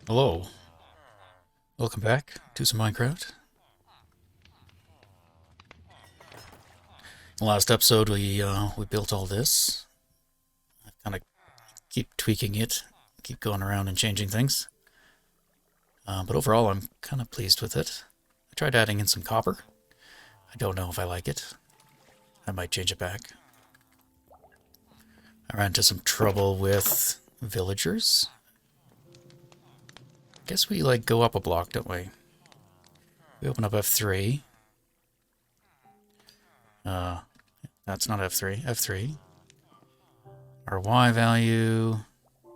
Hello. Welcome back to some Minecraft. In the last episode, we built all this. I kind of keep tweaking it, keep going around and changing things. But overall, I'm kind of pleased with it. I tried adding in some copper. I don't know if I like it. I might change it back. I ran into some trouble with villagers. Guess we go up a block, don't we? We open up F3. That's not F3. F3. Our Y value...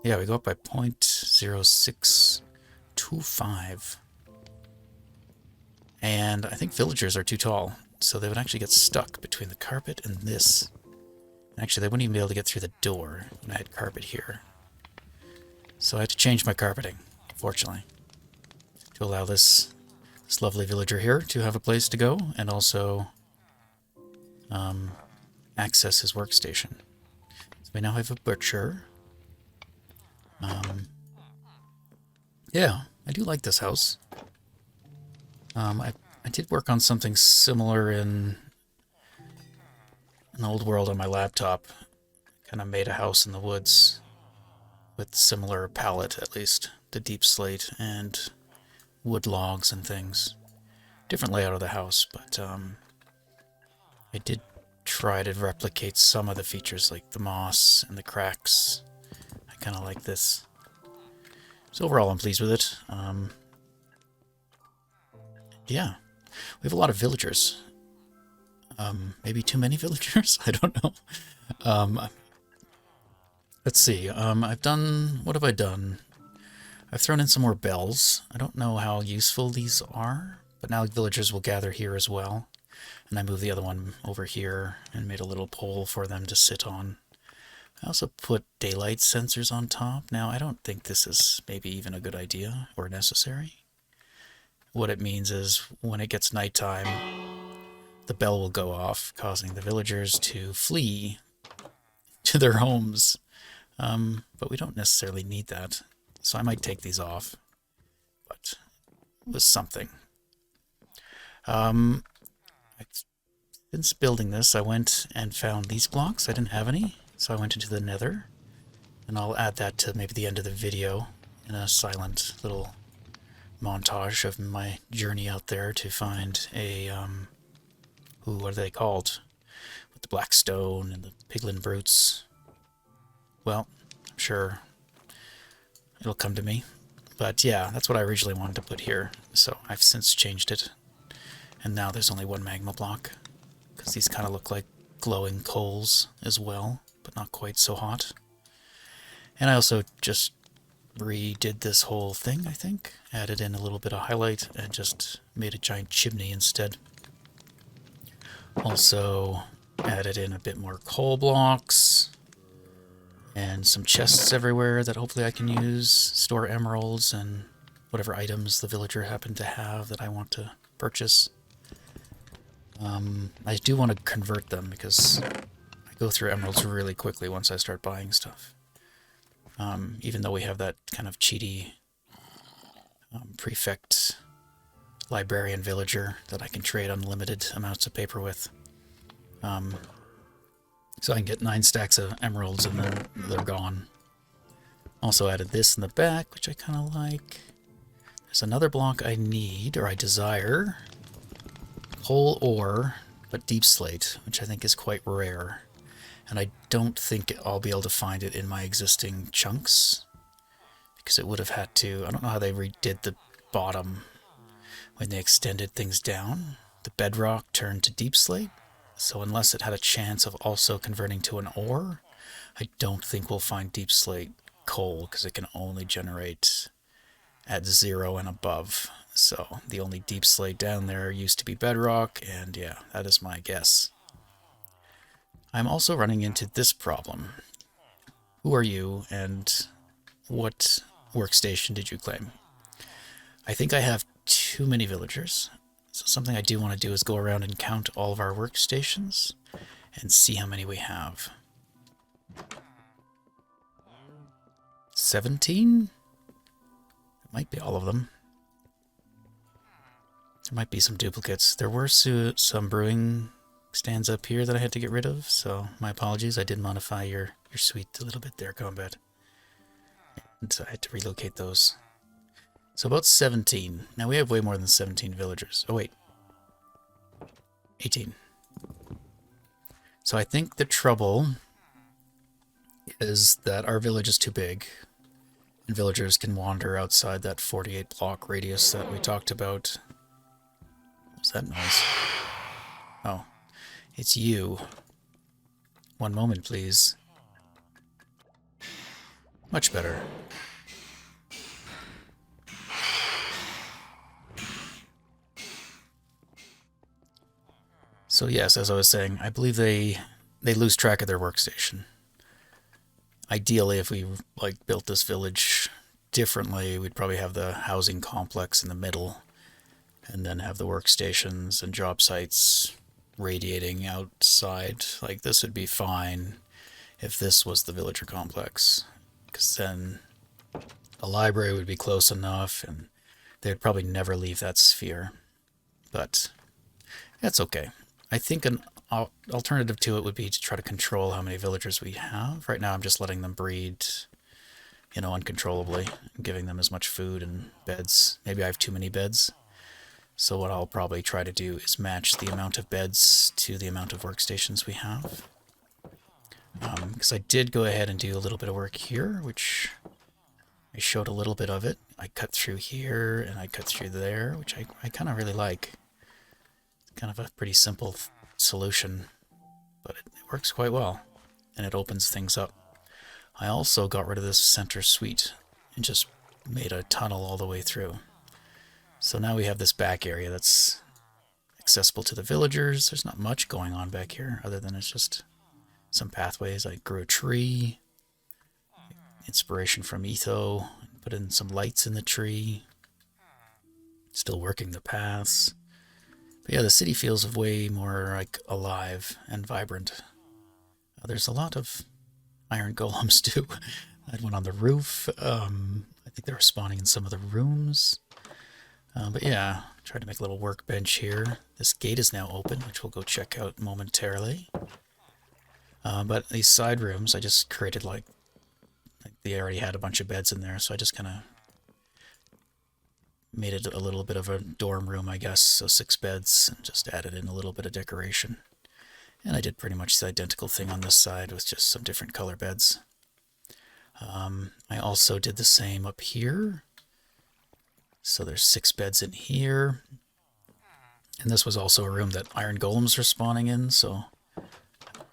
Yeah, we go up by 0.0625. And I think villagers are too tall, so they would actually get stuck between the carpet and this. Actually, they wouldn't even be able to get through the door when I had carpet here. So I had to change my carpeting, fortunately, to allow this lovely villager here to have a place to go and also access his workstation. So we now have a butcher. Yeah, I do like this house. I did work on something similar in an old world on my laptop. Kind of made a house in the woods with similar palette, at least. The deep slate and wood logs and things. Different layout of the house, but I did try to replicate some of the features like the moss and the cracks. I kind of like this. So overall, I'm pleased with it. Yeah, we have a lot of villagers. Maybe too many villagers? I don't know. Let's see. I've done... What have I done? I've thrown in some more bells. I don't know how useful these are, but now villagers will gather here as well. And I moved the other one over here and made a little pole for them to sit on. I also put daylight sensors on top. Now, I don't think this is maybe even a good idea or necessary. What it means is when it gets nighttime, the bell will go off, causing the villagers to flee to their homes. But we don't necessarily need that. So I might take these off. But it was something. Since building this, I went and found these blocks. I didn't have any, so I went into the nether. And I'll add that to maybe the end of the video in a silent little montage of my journey out there to find a, what are they called? With the black stone and the piglin brutes. Well, I'm sure it'll come to me. But yeah, that's what I originally wanted to put here. So I've since changed it. And now there's only one magma block. Because these kind of look like glowing coals as well, but not quite so hot. And I also just redid this whole thing, I think. Added in a little bit of highlight and just made a giant chimney instead. Also added in a bit more coal blocks. And some chests everywhere that hopefully I can use. Store emeralds and whatever items the villager happened to have that I want to purchase. I do want to convert them because I go through emeralds really quickly once I start buying stuff. Even though we have that kind of cheaty prefect librarian villager that I can trade unlimited amounts of paper with. So I can get 9 stacks of emeralds and then they're gone. Also added this in the back, which I kind of like. There's another block I need, or I desire. Coal ore, but deep slate, which I think is quite rare. And I don't think I'll be able to find it in my existing chunks. Because it would have had to... I don't know how they redid the bottom when they extended things down. The bedrock turned to deep slate. So unless it had a chance of also converting to an ore, I don't think we'll find deep slate coal, because it can only generate at 0 and above. So the only deep slate down there used to be bedrock, and yeah, that is my guess. I'm also running into this problem. Who are you, and what workstation did you claim? I think I have too many villagers. So something I do want to do is go around and count all of our workstations and see how many we have. 17? It might be all of them. There might be some duplicates. There were some brewing stands up here that I had to get rid of, so my apologies. I did modify your suite a little bit there, Combat. And so I had to relocate those. So about 17. Now we have way more than 17 villagers. Oh wait. 18. So I think the trouble is that our village is too big. And villagers can wander outside that 48 block radius that we talked about. What's that noise? Oh. It's you. One moment, please. Much better. So yes, as I was saying, I believe they lose track of their workstation. Ideally, if we built this village differently, we'd probably have the housing complex in the middle, and then have the workstations and job sites radiating outside. Like, this would be fine if this was the villager complex, because then a library would be close enough, and they'd probably never leave that sphere. But that's okay. I think an alternative to it would be to try to control how many villagers we have. Right now I'm just letting them breed, uncontrollably, and giving them as much food and beds. Maybe I have too many beds. So what I'll probably try to do is match the amount of beds to the amount of workstations we have. Because I did go ahead and do a little bit of work here, which I showed a little bit of it. I cut through here and I cut through there, which I kind of really like. Kind of a pretty simple solution, but it works quite well, and it opens things up. I also got rid of this center suite and just made a tunnel all the way through. So now we have this back area that's accessible to the villagers. There's not much going on back here other than it's just some pathways. I grew a tree, inspiration from Etho, put in some lights in the tree, still working the paths. But yeah, the city feels way more alive and vibrant. There's a lot of iron golems too. I had one on the roof. I think they were spawning in some of the rooms. But yeah, tried to make a little workbench here. This gate is now open, which we'll go check out momentarily. But these side rooms, I just created they already had a bunch of beds in there, so I just kind of made it a little bit of a dorm room, I guess, so 6 beds, and just added in a little bit of decoration. And I did pretty much the identical thing on this side with just some different color beds. I also did the same up here. So there's 6 beds in here. And this was also a room that iron golems are spawning in, so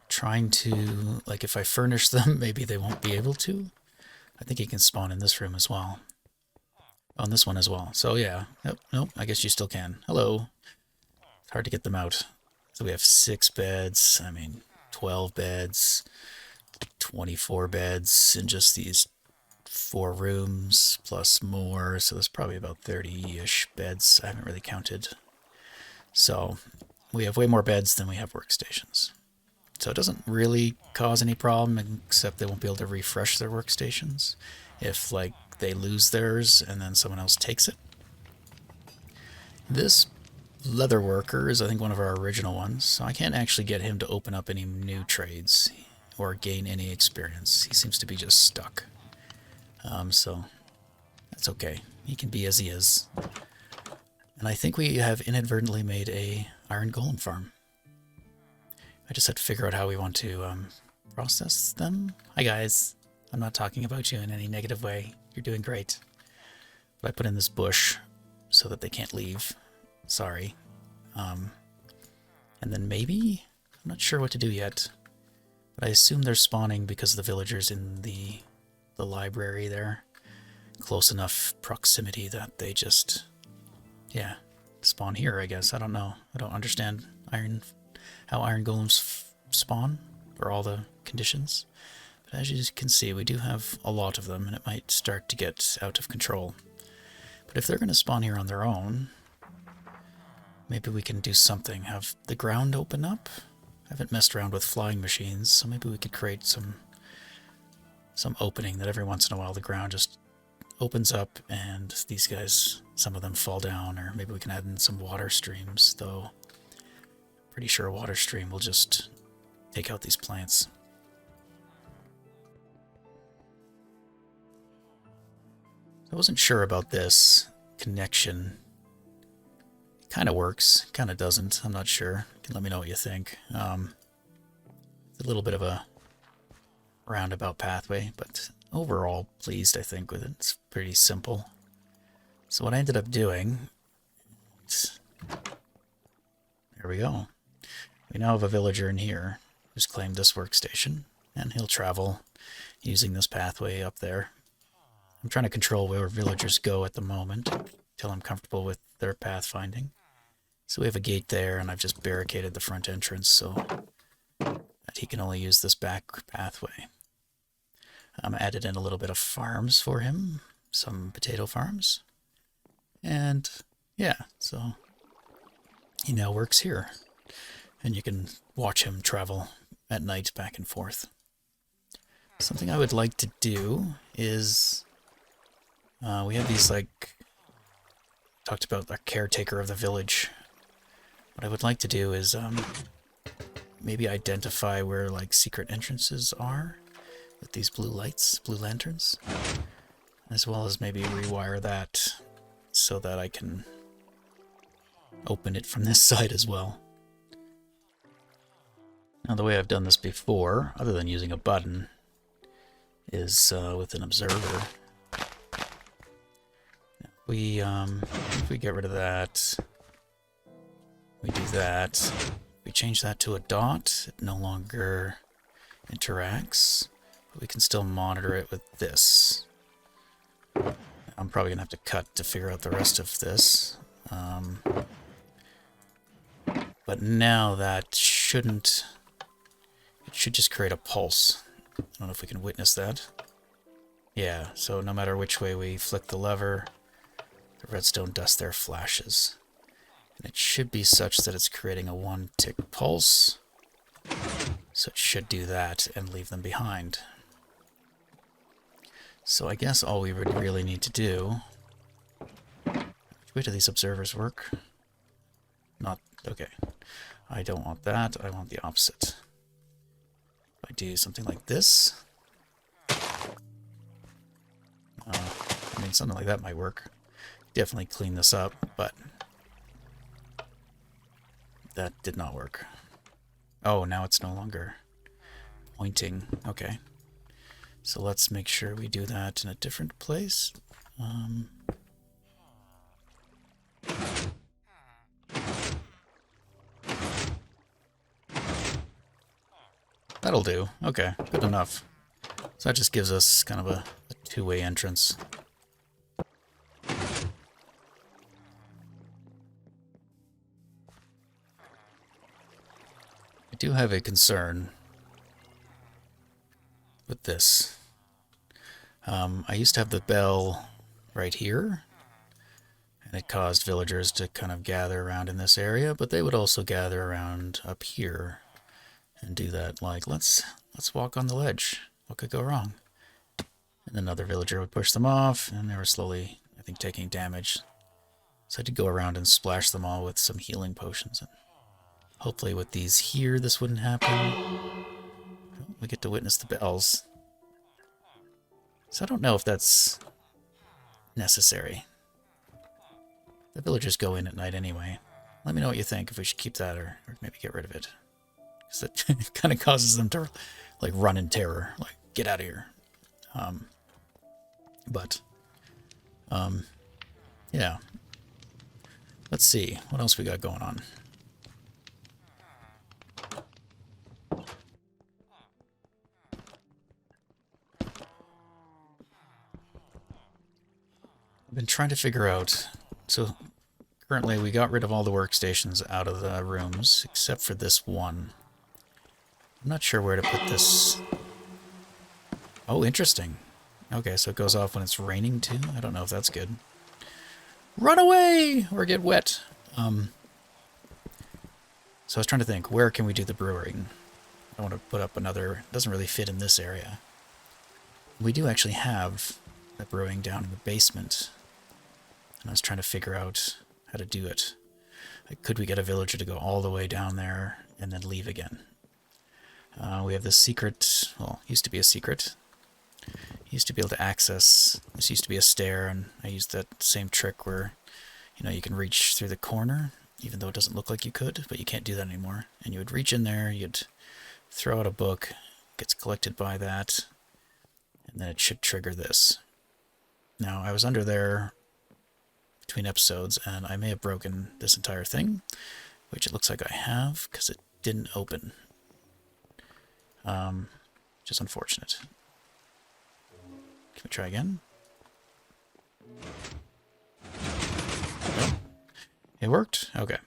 trying to, if I furnish them, maybe they won't be able to. I think he can spawn in this room as well. On this one as well. So yeah, nope, I guess you still can. Hello. It's hard to get them out. So we have 6 beds, 12 beds, 24 beds in just these 4 rooms, plus more, so there's probably about 30-ish beds. I haven't really counted. So we have way more beds than we have workstations. So it doesn't really cause any problem, except they won't be able to refresh their workstations if, they lose theirs and then someone else takes it. This leather worker is, I think, one of our original ones, so I can't actually get him to open up any new trades or gain any experience. He seems to be just stuck. So that's okay. He can be as he is. And I think we have inadvertently made a iron golem farm. I just had to figure out how we want to process them. Hi guys. I'm not talking about you in any negative way. You're doing great. But I put in this bush so that they can't leave. Sorry. And then maybe? I'm not sure what to do yet. But I assume they're spawning because of the villagers in the library there. Close enough proximity that they just, spawn here, I guess. I don't know. I don't understand how iron golems spawn, or all the conditions. But as you can see, we do have a lot of them, and it might start to get out of control. But if they're going to spawn here on their own, maybe we can do something. Have the ground open up? I haven't messed around with flying machines, so maybe we could create some some opening that every once in a while the ground just opens up and these guys, some of them fall down, or maybe we can add in some water streams, though pretty sure a water stream will just take out these plants. I wasn't sure about this connection. It kind of works, kind of doesn't. I'm not sure. You can let me know what you think. It's a little bit of a roundabout pathway, but overall pleased, I think, with it. It's pretty simple. So what I ended up doing, there we go. We now have a villager in here who's claimed this workstation, and he'll travel using this pathway up there. I'm trying to control where villagers go at the moment until I'm comfortable with their pathfinding. So we have a gate there, and I've just barricaded the front entrance so that he can only use this back pathway. Added in a little bit of farms for him, some potato farms. And yeah, so he now works here. And you can watch him travel at night back and forth. Something I would like to do is, we have these, like, talked about the caretaker of the village. What I would like to do is maybe identify where, like, secret entrances are with these blue lights, blue lanterns, as well as maybe rewire that so that I can open it from this side as well. Now, the way I've done this before, other than using a button, is with an observer. If we get rid of that, we do that. We change that to a dot. It no longer interacts, but we can still monitor it with this. I'm probably gonna have to cut to figure out the rest of this. But now that shouldn't... It should just create a pulse. I don't know if we can witness that. Yeah, so no matter which way we flick the lever, the redstone dust there flashes. And it should be such that it's creating a 1-tick pulse. So it should do that and leave them behind. So I guess all we would really need to do... Which way do these observers work? Not... okay. I don't want that, I want the opposite. If I do something like this... I mean, something like that might work. Definitely clean this up, but... that did not work. Oh, now it's no longer pointing. Okay. So let's make sure we do that in a different place. That'll do. Okay, good enough. So that just gives us kind of a two-way entrance. I do have a concern with this. I used to have the bell right here, and it caused villagers to kind of gather around in this area, but they would also gather around up here and do that, like, let's walk on the ledge. What could go wrong? And another villager would push them off, and they were slowly, I think, taking damage. So I had to go around and splash them all with some healing potions. And hopefully with these here, this wouldn't happen. We get to witness the bells. So I don't know if that's necessary. The villagers go in at night anyway. Let me know what you think, if we should keep that or maybe get rid of it. Because it kind of causes them to, like, run in terror. Like, get out of here. Yeah. Let's see. What else we got going on? I've been trying to figure out... So, currently we got rid of all the workstations out of the rooms, except for this one. I'm not sure where to put this... Oh, interesting. Okay, so it goes off when it's raining too? I don't know if that's good. Run away! Or get wet. So I was trying to think, where can we do the brewing? I don't want to put up another... It doesn't really fit in this area. We do actually have a brewing down in the basement. And I was trying to figure out how to do it. Like, could we get a villager to go all the way down there and then leave again? We have this secret, well, used to be a secret. Used to be able to access, this used to be a stair, and I used that same trick where, you know, you can reach through the corner, even though it doesn't look like you could, but you can't do that anymore. And you would reach in there, you'd throw out a book, gets collected by that, and then it should trigger this. Now, I was under there between episodes, and I may have broken this entire thing, which it looks like I have, because it didn't open. Which is unfortunate. Can we try again? Nope. It worked? Okay.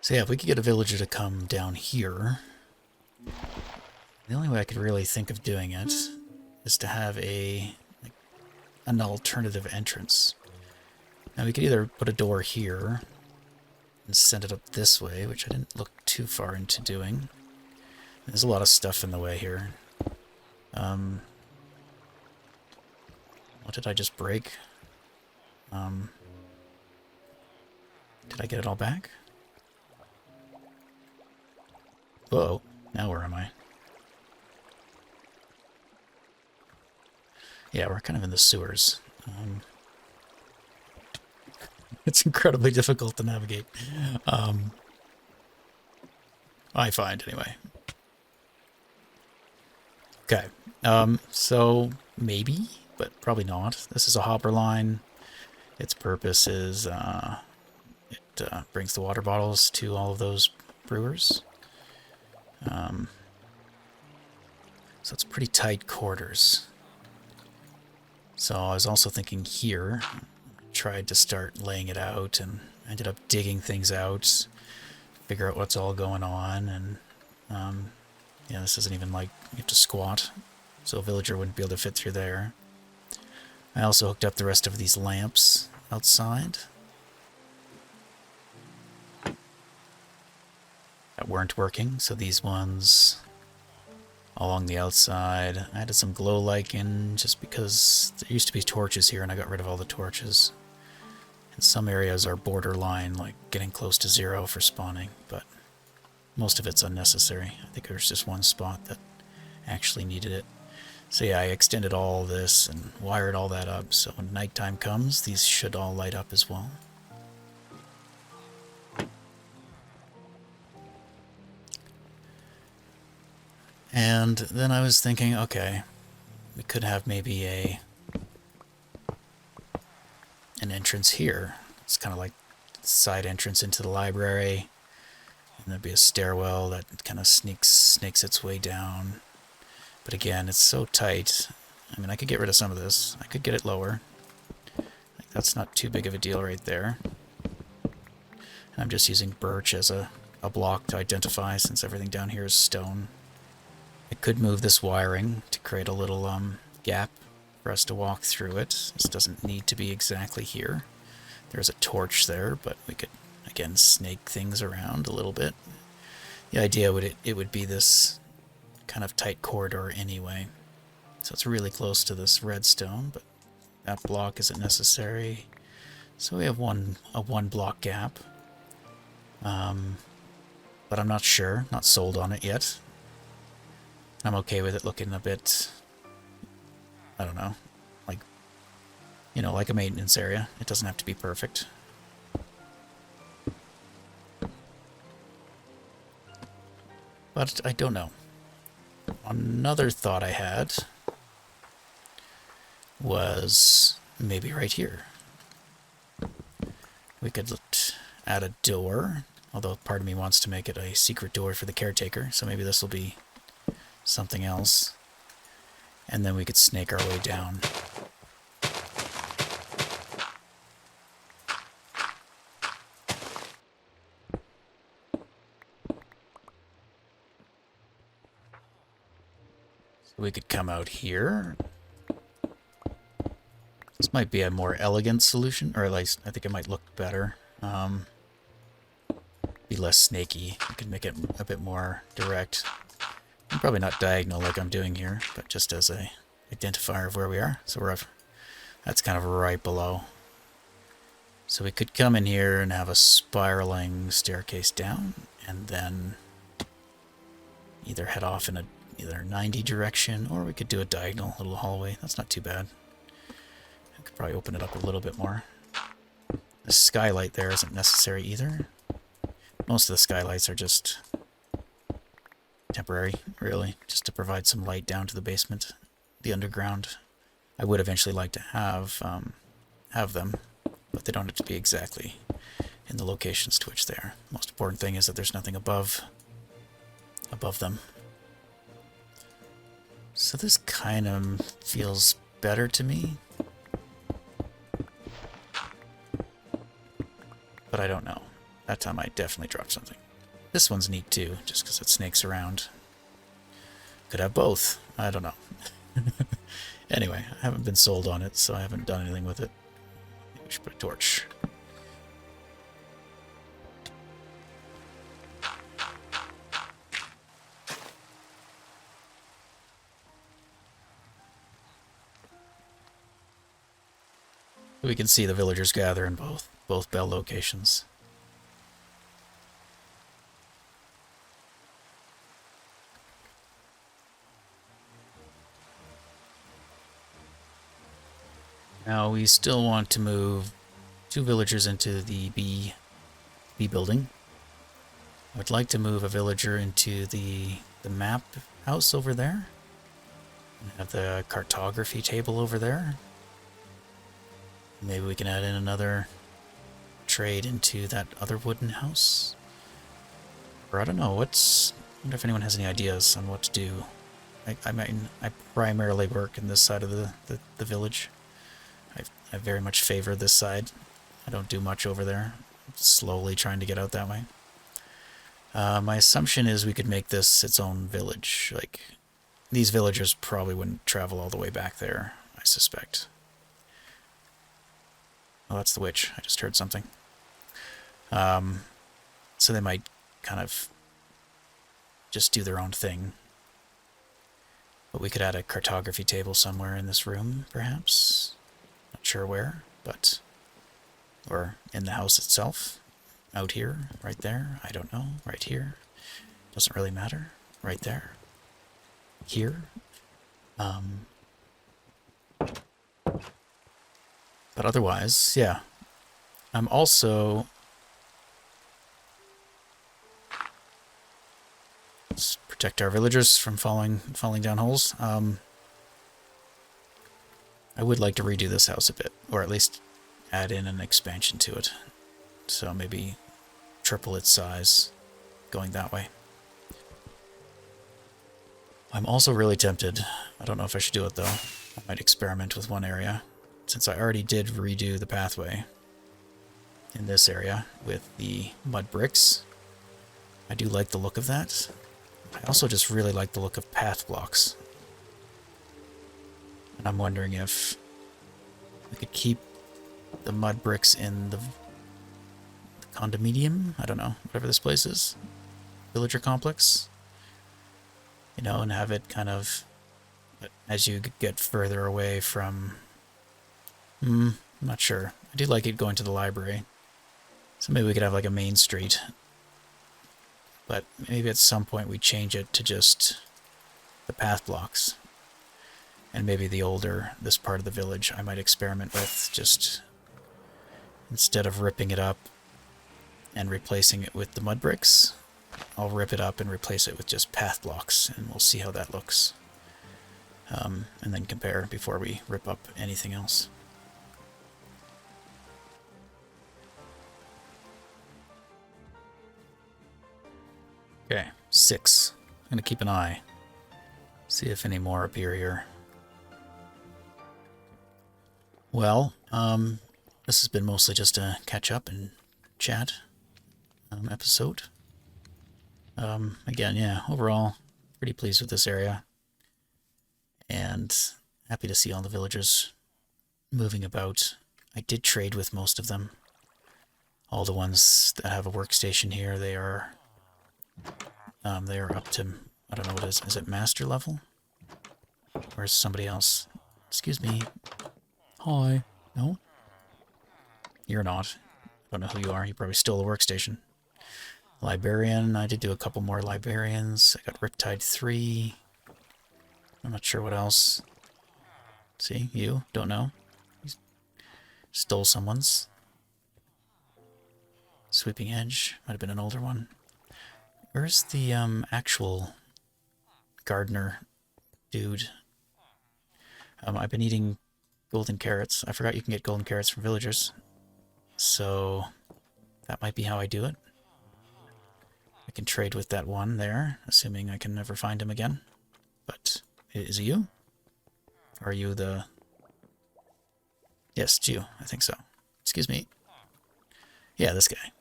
So yeah, if we could get a villager to come down here, the only way I could really think of doing it is to have an alternative entrance. Now we could either put a door here and send it up this way, which I didn't look too far into doing. There's a lot of stuff in the way here. What did I just break? Did I get it all back? Whoa, now where am I? Yeah, we're kind of in the sewers. It's incredibly difficult to navigate. I find, anyway. Okay, so maybe, but probably not. This is a hopper line. Its purpose is it brings the water bottles to all of those brewers. So it's pretty tight quarters. So I was also thinking here, tried to start laying it out and ended up digging things out, figure out what's all going on, and yeah, this isn't even like you have to squat, so a villager wouldn't be able to fit through there. I also hooked up the rest of these lamps outside that weren't working, so these ones along the outside. I added some glow lichen just because there used to be torches here and I got rid of all the torches. And some areas are borderline, like getting close to 0 for spawning, but most of it's unnecessary. I think there's just one spot that actually needed it. So yeah, I extended all this and wired all that up, so when nighttime comes, these should all light up as well. And then I was thinking, okay, we could have maybe an entrance here. It's kind of like side entrance into the library, and there'd be a stairwell that kind of snakes its way down. But again, it's so tight. I mean, I could get rid of some of this. I could get it lower. Like, that's not too big of a deal right there. And I'm just using birch as a block to identify, since everything down here is stone. I could move this wiring to create a little gap for us to walk through it. This doesn't need to be exactly here. There's a torch there, but we could, again, snake things around a little bit. The idea would be this kind of tight corridor anyway. So it's really close to this redstone, but that block isn't necessary. So we have a one block gap. But I'm not sure, not sold on it yet. I'm okay with it looking a bit, I don't know, like, you know, like a maintenance area. It doesn't have to be perfect. But I don't know. Another thought I had was maybe right here. We could add a door, although part of me wants to make it a secret door for the caretaker, so maybe this will be something else. And then we could snake our way down. So we could come out here. This might be a more elegant solution, or at least I think it might look better. Be less snaky. We could make it a bit more direct. Probably not diagonal like I'm doing here, but just as a identifier of where we are. So that's kind of right below. So we could come in here and have a spiraling staircase down, and then either head off in either 90 direction, or we could do a diagonal little hallway. That's not too bad. I could probably open it up a little bit more. The skylight there isn't necessary either. Most of the skylights are just temporary, really, just to provide some light down to the basement, the underground. I would eventually like to have them, but they don't have to be exactly in the locations to which they are. The most important thing is that there's nothing above them. So this kind of feels better to me, but I don't know. That time I definitely dropped something. This one's neat too, just because it snakes around. Could have both. I don't know. Anyway, I haven't been sold on it, so I haven't done anything with it. Maybe we should put a torch. We can see the villagers gather in both bell locations. Now we still want to move 2 villagers into the B building. I would like to move a villager into the map house over there. And have the cartography table over there. Maybe we can add in another trade into that other wooden house. Or I don't know, I wonder if anyone has any ideas on what to do. I primarily work in this side of the village. I very much favor this side. I don't do much over there. I'm slowly trying to get out that way. My assumption is we could make this its own village. Like, these villagers probably wouldn't travel all the way back there, I suspect. Oh, that's the witch. I just heard something. So they might kind of just do their own thing. But we could add a cartography table somewhere in this room, perhaps. Not sure where, but... Or in the house itself. Out here, right there. I don't know. Right here. Doesn't really matter. Right there. Here. But otherwise, yeah. I'm also... Let's protect our villagers from falling down holes. I would like to redo this house a bit, or at least add in an expansion to it. So maybe triple its size, going that way. I'm also really tempted. I don't know if I should do it though. I might experiment with one area, since I already did redo the pathway in this area with the mud bricks. I do like the look of that. I also just really like the look of path blocks. And I'm wondering if we could keep the mud bricks in the condominium? I don't know, whatever this place is. Villager complex. You know, and have it kind of... As you get further away from... I'm not sure. I do like it going to the library. So maybe we could have like a main street. But maybe at some point we change it to just the path blocks. And maybe this part of the village I might experiment with, just instead of ripping it up and replacing it with the mud bricks, I'll rip it up and replace it with just path blocks, and we'll see how that looks. And then compare before we rip up anything else. Okay, 6. I'm going to keep an eye. See if any more appear here. Well, this has been mostly just a catch-up and chat episode. Again, yeah, overall, pretty pleased with this area. And happy to see all the villagers moving about. I did trade with most of them. All the ones that have a workstation here, they are up to I don't know what it is. Is it master level? Or is somebody else? Excuse me. Hi. No? You're not. I don't know who you are. You probably stole the workstation. Librarian. I did do a couple more librarians. I got Riptide 3. I'm not sure what else. See? You? Don't know? You stole someone's. Sweeping Edge. Might have been an older one. Where's the actual gardener dude? I've been eating golden carrots. I forgot you can get golden carrots from villagers. So that might be how I do it. I can trade with that one there, assuming I can never find him again. But is it you? Or are you the... Yes, it's you. I think so. Excuse me. Yeah, this guy.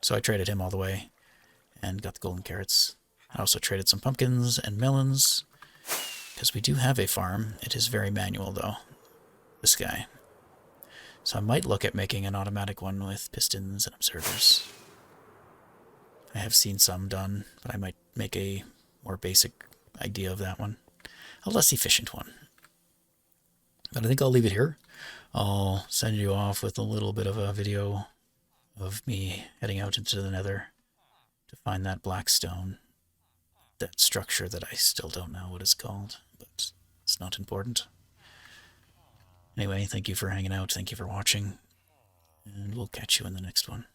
So I traded him all the way and got the golden carrots. I also traded some pumpkins and melons, because we do have a farm. It is very manual, though, this guy. So I might look at making an automatic one with pistons and observers. I have seen some done, but I might make a more basic idea of that one. A less efficient one. But I think I'll leave it here. I'll send you off with a little bit of a video of me heading out into the nether to find that black stone. That structure that I still don't know what it's called, but it's not important. Anyway, thank you for hanging out, thank you for watching, and we'll catch you in the next one.